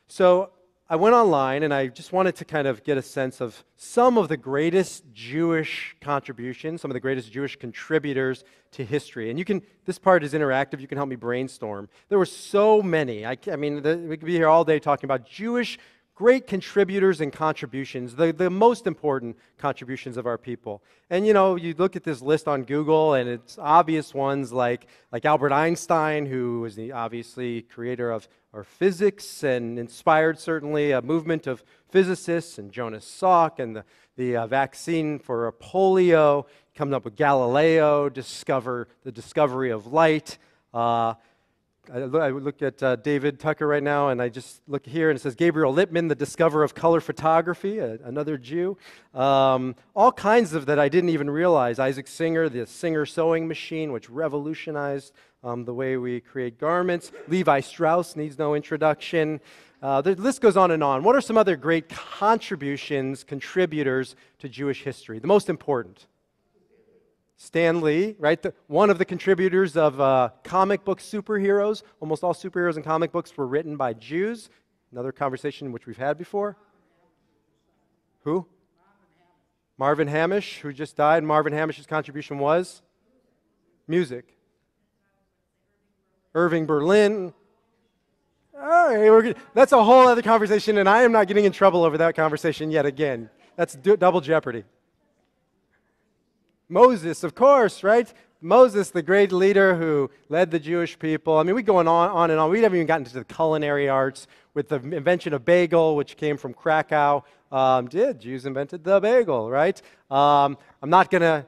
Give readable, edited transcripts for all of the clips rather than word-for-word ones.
So I went online and I just wanted to kind of get a sense of some of the greatest Jewish contributions, some of the greatest Jewish contributors to history. And this part is interactive. You can help me brainstorm. There were so many. We could be here all day talking about Jewish great contributors and contributions, the most important contributions of our people. And you look at this list on Google, and it's obvious ones like Albert Einstein, who was the obviously creator of our physics and inspired certainly a movement of physicists, and Jonas Salk, and the vaccine for polio, coming up with Galileo, the discovery of light. I look at David Tucker right now, and I just look here, and it says Gabriel Lippmann, the discoverer of color photography, another Jew. All kinds of that I didn't even realize. Isaac Singer, the Singer sewing machine, which revolutionized the way we create garments. Levi Strauss needs no introduction. The list goes on and on. What are some other great contributors to Jewish history? The most important. Stan Lee, right? One of the contributors of comic book superheroes. Almost all superheroes in comic books were written by Jews. Another conversation which we've had before. Who? Marvin Hamish, who just died. Marvin Hamish's contribution was music. Irving Berlin. All right, that's a whole other conversation, and I am not getting in trouble over that conversation yet again. That's double jeopardy. Moses, of course, right? Moses, the great leader who led the Jewish people. We go on and on. We haven't even gotten into the culinary arts with the invention of bagel, which came from Krakow. Jews invented the bagel, right? I'm not gonna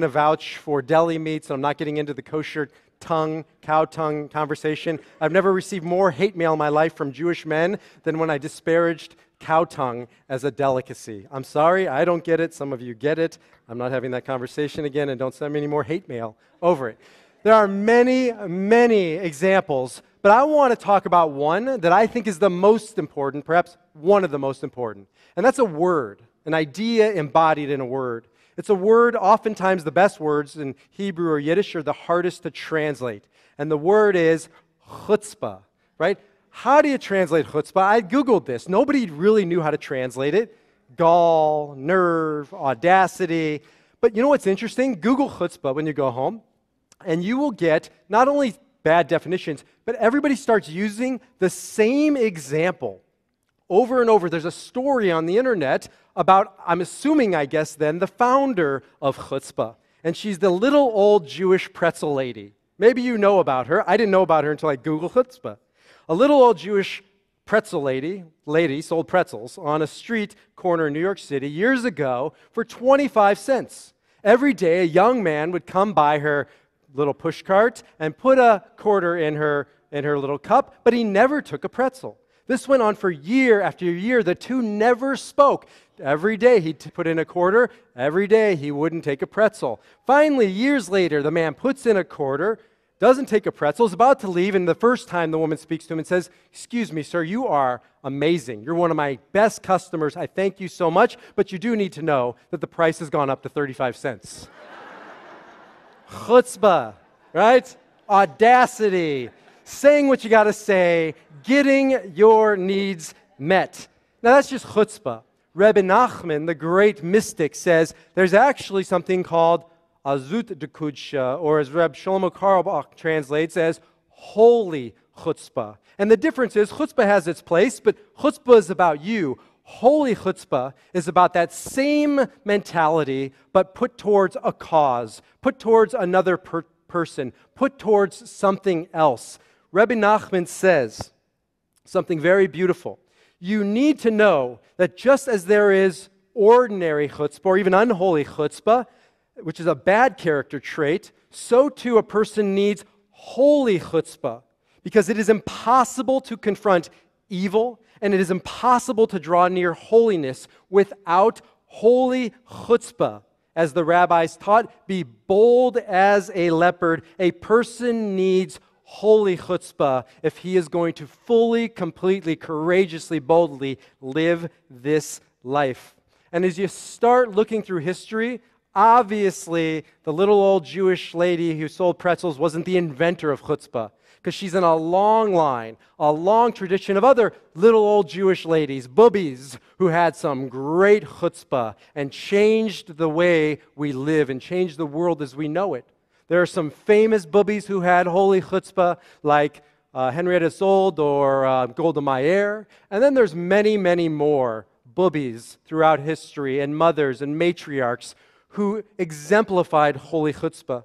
vouch for deli meats, and I'm not getting into the kosher cow tongue conversation. I've never received more hate mail in my life from Jewish men than when I disparaged cow tongue as a delicacy. I'm sorry, I don't get it. Some of you get it. I'm not having that conversation again, and don't send me any more hate mail over it. There are many, many examples, but I want to talk about one that I think is the most important, perhaps one of the most important, and that's a word, an idea embodied in a word. It's a word, oftentimes the best words in Hebrew or Yiddish are the hardest to translate, and the word is chutzpah, right? How do you translate chutzpah? I Googled this. Nobody really knew how to translate it. Gall, nerve, audacity. But you know what's interesting? Google chutzpah when you go home, and you will get not only bad definitions, but everybody starts using the same example over and over. There's a story on the internet about, I'm assuming, I guess then, the founder of chutzpah. And she's the little old Jewish pretzel lady. Maybe you know about her. I didn't know about her until I Googled chutzpah. A little old Jewish pretzel lady sold pretzels on a street corner in New York City years ago for 25 cents. Every day, a young man would come by her little push cart and put a quarter in her little cup, but he never took a pretzel. This went on for year after year. The two never spoke. Every day he'd put in a quarter. Every day he wouldn't take a pretzel. Finally, years later, the man puts in a quarter, doesn't take a pretzel, is about to leave, and the first time the woman speaks to him and says, "Excuse me, sir, you are amazing. You're one of my best customers. I thank you so much, but you do need to know that the price has gone up to 35 cents. Chutzpah, right? Audacity. Saying what you got to say, getting your needs met. Now that's just chutzpah. Rebbe Nachman, the great mystic, says there's actually something called azut de kudsha, or as Reb Shlomo Carlebach translates as holy chutzpah. And the difference is chutzpah has its place, but chutzpah is about you. Holy chutzpah is about that same mentality, but put towards a cause, put towards another person, put towards something else. Rebbe Nachman says something very beautiful. You need to know that just as there is ordinary chutzpah, or even unholy chutzpah, which is a bad character trait, so too a person needs holy chutzpah, because it is impossible to confront evil, and it is impossible to draw near holiness without holy chutzpah. As the rabbis taught, be bold as a leopard. A person needs holy chutzpah if he is going to fully, completely, courageously, boldly live this life. And as you start looking through history, obviously the little old Jewish lady who sold pretzels wasn't the inventor of chutzpah, because she's in a long line, a long tradition of other little old Jewish ladies, boobies, who had some great chutzpah and changed the way we live and changed the world as we know it. There are some famous boobies who had holy chutzpah, like Henrietta Sold or Golda Meir. And then there's many, many more boobies throughout history, and mothers and matriarchs who exemplified holy chutzpah.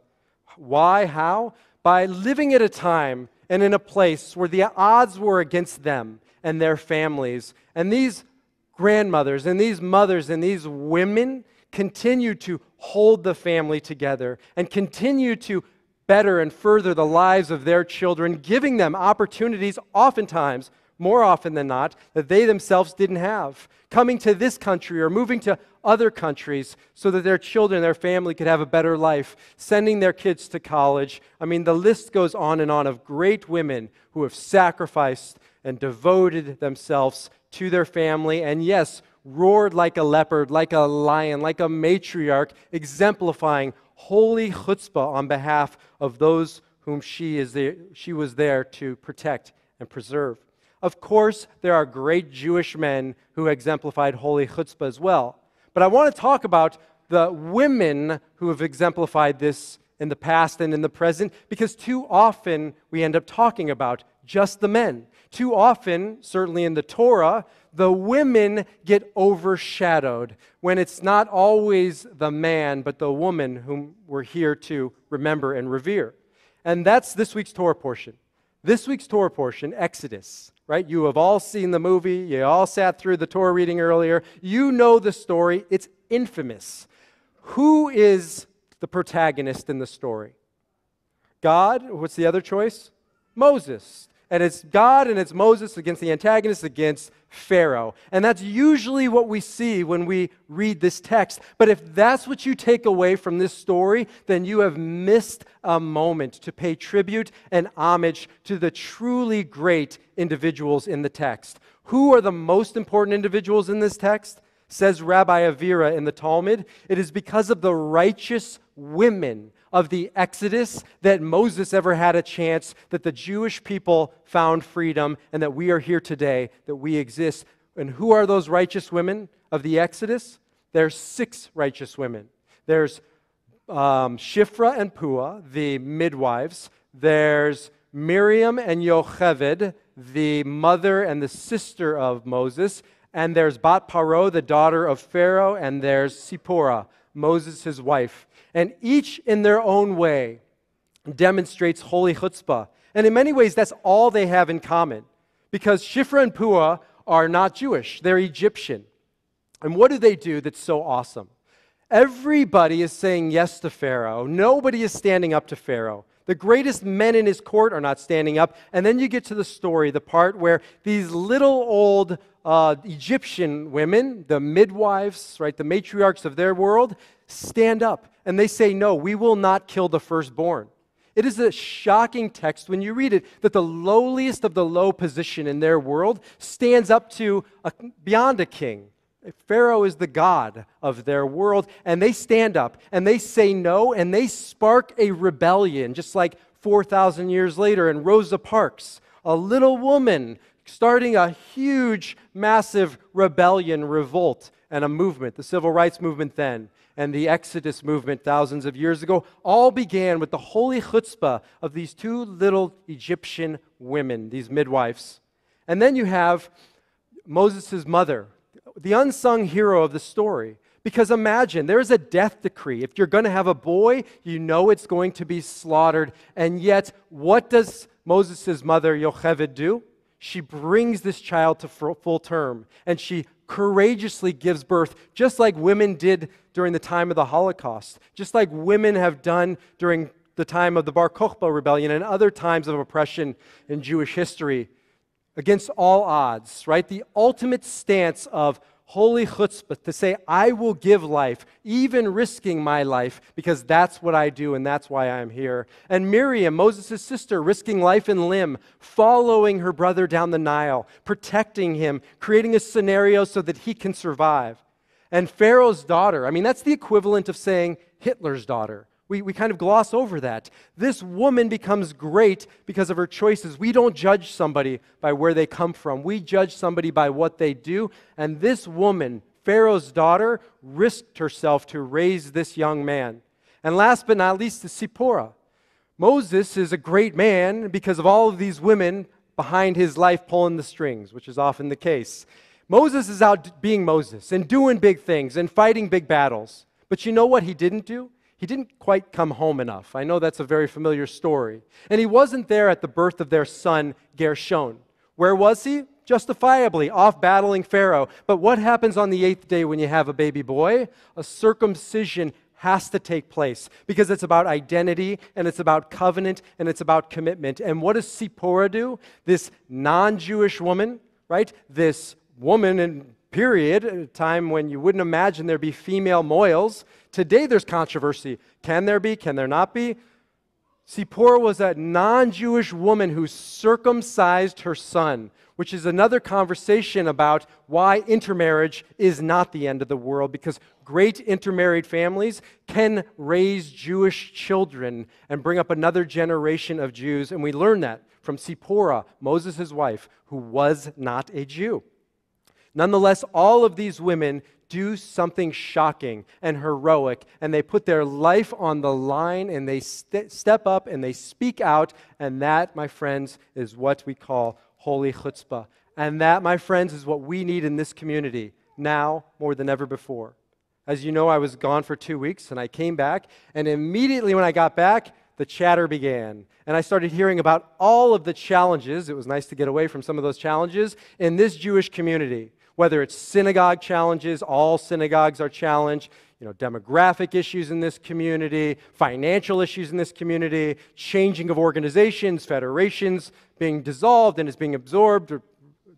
Why? How? By living at a time and in a place where the odds were against them and their families. And these grandmothers and these mothers and these women continue to hold the family together and continue to better and further the lives of their children, giving them opportunities oftentimes, more often than not, that they themselves didn't have. Coming to this country or moving to other countries so that their children, their family could have a better life, sending their kids to college. I mean, the list goes on and on of great women who have sacrificed and devoted themselves to their family, and yes, roared like a leopard, like a lion, like a matriarch, exemplifying holy chutzpah on behalf of those whom she was there to protect and preserve. Of course, there are great Jewish men who exemplified holy chutzpah as well. But I want to talk about the women who have exemplified this in the past and in the present, because too often we end up talking about just the men. Too often, certainly in the Torah, the women get overshadowed when it's not always the man, but the woman whom we're here to remember and revere. And that's this week's Torah portion. This week's Torah portion, Exodus, right? You have all seen the movie. You all sat through the Torah reading earlier. You know the story. It's infamous. Who is the protagonist in the story? God. What's the other choice? Moses. And it's God and it's Moses against the antagonist, against Pharaoh. And that's usually what we see when we read this text. But if that's what you take away from this story, then you have missed a moment to pay tribute and homage to the truly great individuals in the text. Who are the most important individuals in this text? Says Rabbi Avira in the Talmud, it is because of the righteous women of the Exodus that Moses ever had a chance, that the Jewish people found freedom, and that we are here today, that we exist. And who are those righteous women of the Exodus? There's 6 righteous women. There's Shifra and Puah, the midwives. There's Miriam and Yocheved, the mother and the sister of Moses. And there's Bat Paro, the daughter of Pharaoh. And there's Sipporah, Moses, his wife. And each in their own way demonstrates holy chutzpah. And in many ways, that's all they have in common. Because Shifra and Puah are not Jewish. They're Egyptian. And what do they do that's so awesome? Everybody is saying yes to Pharaoh. Nobody is standing up to Pharaoh. The greatest men in his court are not standing up. And then you get to the story, the part where these little old Egyptian women, the midwives, right, the matriarchs of their world, stand up. And they say, no, we will not kill the firstborn. It is a shocking text when you read it, that the lowliest of the low position in their world stands up to beyond a king. Pharaoh is the god of their world, and they stand up, and they say no, and they spark a rebellion, just like 4,000 years later in Rosa Parks, a little woman starting a huge, massive rebellion, revolt, and a movement, the civil rights movement then, and the Exodus movement thousands of years ago, all began with the holy chutzpah of these 2 little Egyptian women, these midwives. And then you have Moses' mother, the unsung hero of the story. Because imagine, there is a death decree. If you're going to have a boy, you know it's going to be slaughtered. And yet, what does Moses' mother, Yocheved, do? She brings this child to full term, and she courageously gives birth, just like women did during the time of the Holocaust, just like women have done during the time of the Bar Kokhba rebellion and other times of oppression in Jewish history, against all odds, right? The ultimate stance of holy chutzpah, to say, I will give life, even risking my life, because that's what I do and that's why I'm here. And Miriam, Moses' sister, risking life and limb, following her brother down the Nile, protecting him, creating a scenario so that he can survive. And Pharaoh's daughter, I mean, that's the equivalent of saying Hitler's daughter. We kind of gloss over that. This woman becomes great because of her choices. We don't judge somebody by where they come from. We judge somebody by what they do. And this woman, Pharaoh's daughter, risked herself to raise this young man. And last but not least is Zipporah. Moses is a great man because of all of these women behind his life pulling the strings, which is often the case. Moses is out being Moses and doing big things and fighting big battles. But you know what he didn't do? He didn't quite come home enough. I know that's a very familiar story. And he wasn't there at the birth of their son, Gershon. Where was he? Justifiably, off battling Pharaoh. But what happens on the 8th day when you have a baby boy? A circumcision has to take place because it's about identity and it's about covenant and it's about commitment. And what does Zipporah do? This non-Jewish woman, right? This woman in period, at a time when you wouldn't imagine there'd be female mohels. Today there's controversy. Can there be? Can there not be? Zipporah was a non-Jewish woman who circumcised her son, which is another conversation about why intermarriage is not the end of the world, because great intermarried families can raise Jewish children and bring up another generation of Jews, and we learn that from Zipporah, Moses' wife, who was not a Jew. Nonetheless, all of these women do something shocking and heroic, and they put their life on the line, and they step up, and they speak out, and that, my friends, is what we call holy chutzpah. And that, my friends, is what we need in this community now more than ever before. As you know, I was gone for 2 weeks, and I came back, and immediately when I got back, the chatter began. And I started hearing about all of the challenges. It was nice to get away from some of those challenges in this Jewish community. Whether it's synagogue challenges, all synagogues are challenged, demographic issues in this community, financial issues in this community, changing of organizations, federations being dissolved and is being absorbed or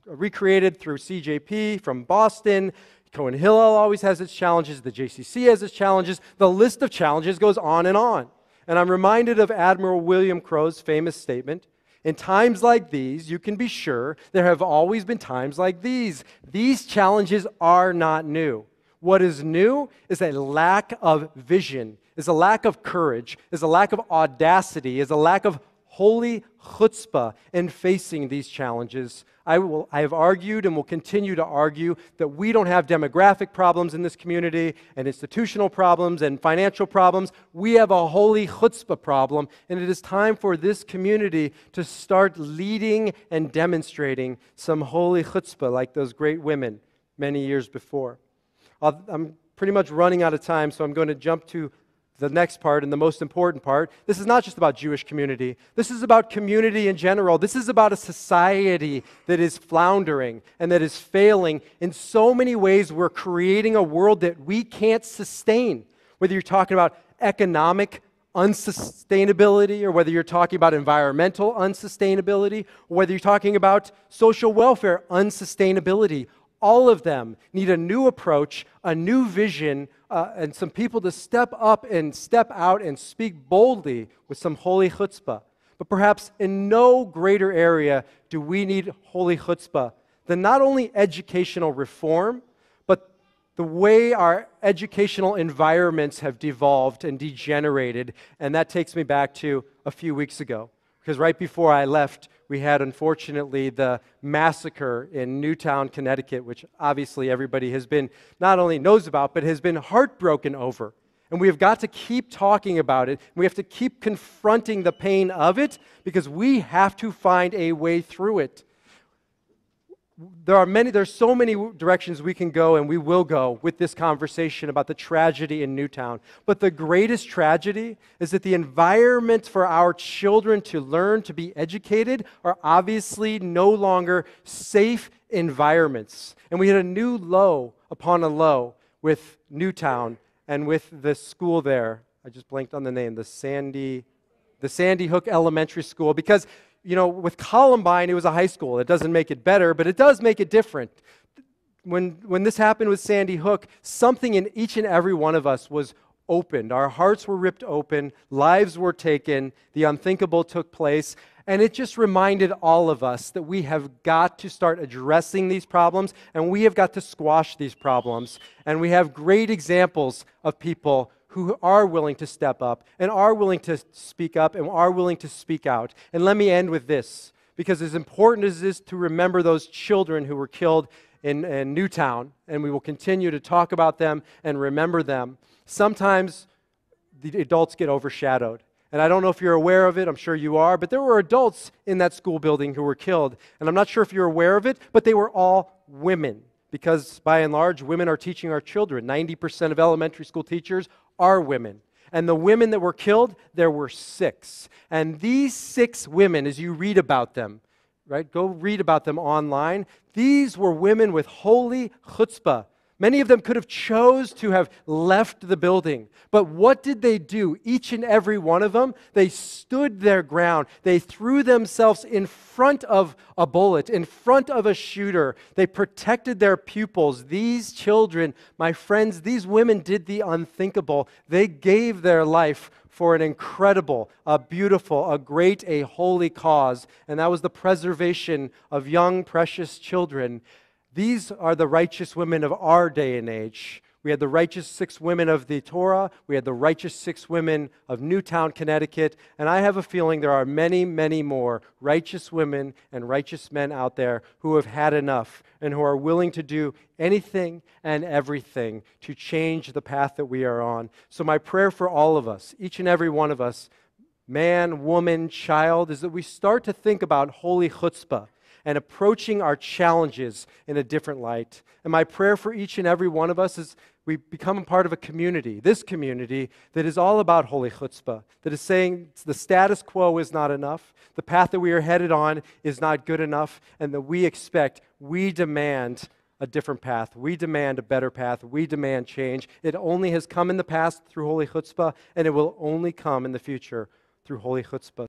recreated through CJP from Boston. Cohen Hillel always has its challenges. The JCC has its challenges. The list of challenges goes on and on. And I'm reminded of Admiral William Crow's famous statement, in times like these, you can be sure there have always been times like these. These challenges are not new. What is new is a lack of vision, is a lack of courage, is a lack of audacity, is a lack of holy chutzpah in facing these challenges. I have argued and will continue to argue that we don't have demographic problems in this community and institutional problems and financial problems. We have a holy chutzpah problem, and it is time for this community to start leading and demonstrating some holy chutzpah like those great women many years before. I'm pretty much running out of time, so I'm going to jump to the next part and the most important part. This is not just about Jewish community. This is about community in general. This is about a society that is floundering and that is failing. In so many ways, we're creating a world that we can't sustain. Whether you're talking about economic unsustainability, or whether you're talking about environmental unsustainability, or whether you're talking about social welfare unsustainability. All of them need a new approach, a new vision, and some people to step up and step out and speak boldly with some holy chutzpah. But perhaps in no greater area do we need holy chutzpah than not only educational reform, but the way our educational environments have devolved and degenerated. And that takes me back to a few weeks ago, because right before I left, we had, unfortunately, the massacre in Newtown, Connecticut, which obviously everybody has been, not only knows about, but has been heartbroken over. And we have got to keep talking about it. We have to keep confronting the pain of it, because we have to find a way through it. There's so many directions we can go, and we will go with this conversation about the tragedy in Newtown. But the greatest tragedy is that the environment for our children to learn, to be educated, are obviously no longer safe environments. And we hit a new low upon a low with Newtown and with the school there. I just blanked on the name, the Sandy Hook Elementary School, because with Columbine, it was a high school. It doesn't make it better, but it does make it different. When this happened with Sandy Hook, something in each and every one of us was opened. Our hearts were ripped open, lives were taken, the unthinkable took place, And it just reminded all of us that we have got to start addressing these problems, and we have got to squash these problems. And we have great examples of people who are willing to step up and are willing to speak up and are willing to speak out. And let me end with this, because as important as it is to remember those children who were killed in Newtown, and we will continue to talk about them and remember them, sometimes the adults get overshadowed. And I don't know if you're aware of it, I'm sure you are, but there were adults in that school building who were killed. And I'm not sure if you're aware of it, but they were all women. Because by and large, women are teaching our children. 90% of elementary school teachers are women. And the women that were killed, there were 6. And these 6 women, as you read about them, right, go read about them online, these were women with holy chutzpah. Many of them could have chose to have left the building. But what did they do? Each and every one of them, they stood their ground. They threw themselves in front of a bullet, in front of a shooter. They protected their pupils. These children, my friends, these women did the unthinkable. They gave their life for an incredible, a beautiful, a great, a holy cause. And that was the preservation of young, precious children. These are the righteous women of our day and age. We had the righteous 6 women of the Torah. We had the righteous 6 women of Newtown, Connecticut. And I have a feeling there are many, many more righteous women and righteous men out there who have had enough and who are willing to do anything and everything to change the path that we are on. So my prayer for all of us, each and every one of us, man, woman, child, is that we start to think about holy chutzpah and approaching our challenges in a different light. And my prayer for each and every one of us is we become a part of a community, this community, that is all about holy chutzpah, that is saying the status quo is not enough, the path that we are headed on is not good enough, and that we demand a different path. We demand a better path. We demand change. It only has come in the past through holy chutzpah, and it will only come in the future through holy chutzpah.